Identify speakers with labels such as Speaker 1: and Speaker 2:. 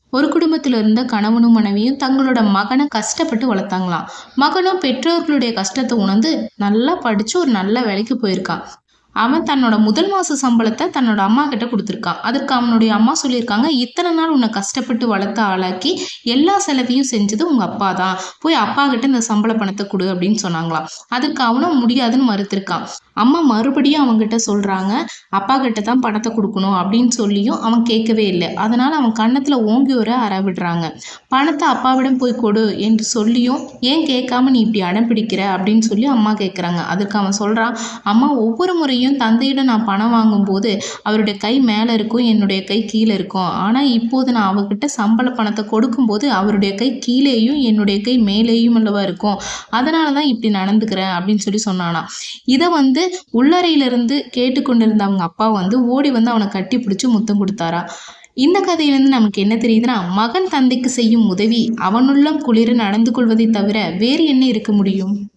Speaker 1: ஒரு குடும்பத்தில் இருந்த கணவனும் மனைவியும் தங்களோட மகனை கஷ்டப்பட்டு வளர்த்தாங்களாம். மகனும் பெற்றோர்களுடைய கஷ்டத்தை உணர்ந்து நல்லா படிச்சு ஒரு நல்ல வேலைக்கு போயிருக்கான். அவன் தன்னோட முதல் மாச சம்பளத்த தன்னோட அம்மா கிட்ட குடுத்துருக்கான். அதற்கு அவனுடைய அம்மா சொல்லியிருக்காங்க, "இத்தன நாள் உன்ன கஷ்டப்பட்டு வளர்த்து ஆளாக்கி, எல்லா செலவையும் செஞ்சது உங்க அப்பா தான். போய் அப்பா கிட்ட இந்த சம்பள பணத்த குடு" அப்படின்னு சொன்னாங்களாம். அதுக்கு அவனும் முடியாதுன்னு மறுத்திருக்கான். அம்மா மறுபடியும் அவன்கிட்ட சொல்றாங்க, "அப்பா கிட்ட தான் பணத்த குடுக்கணும்" அப்படின்னு சொல்லியும் அவன் கேட்கவே இல்ல. அதனால அவன் கன்னத்துல ஓங்கி ஒரு அற விடுறாங்க. "பணத்த அப்பாவிடம் போய் கொடு" என்று சொல்லியும், "ஏன் கேட்காம நீ இப்படி அடம் பிடிக்கிற?" அப்படின்னு சொல்லி அம்மா கேட்கறாங்க. அதற்கு அவன் சொல்றான், "அம்மா, ஒவ்வொரு முறையும் தந்தையிடம் நான் பணம் வாங்கும்போது அவருடைய கை மேல இருக்கும், என்னுடைய கை கீழ இருக்கும். ஆனா இப்போது நான் அவர்கிட்ட சம்பள பணத்த கொடுக்கும்போது அவருடைய கை கீழேயும் என்னுடைய கை மேலேயும் அல்லவா இருக்கும். அதனால தான் இப்படி நடந்துக்கிறேன்" அப்படின்னு சொல்லி சொன்னானாம். இத உள்ளறையிலிருந்து கேட்டுக்கொண்டிருந்த அவங்க அப்பா ஓடி அவன கட்டி பிடிச்சு முத்தம் கொடுத்தாரா. இந்த கதையிலிருந்து நமக்கு என்ன தெரியுதுன்னா, மகன் தந்தைக்கு செய்யும் உதவி அவனுள்ளம் குளிர நடந்து கொள்வதை தவிர வேறு என்ன இருக்க முடியும்?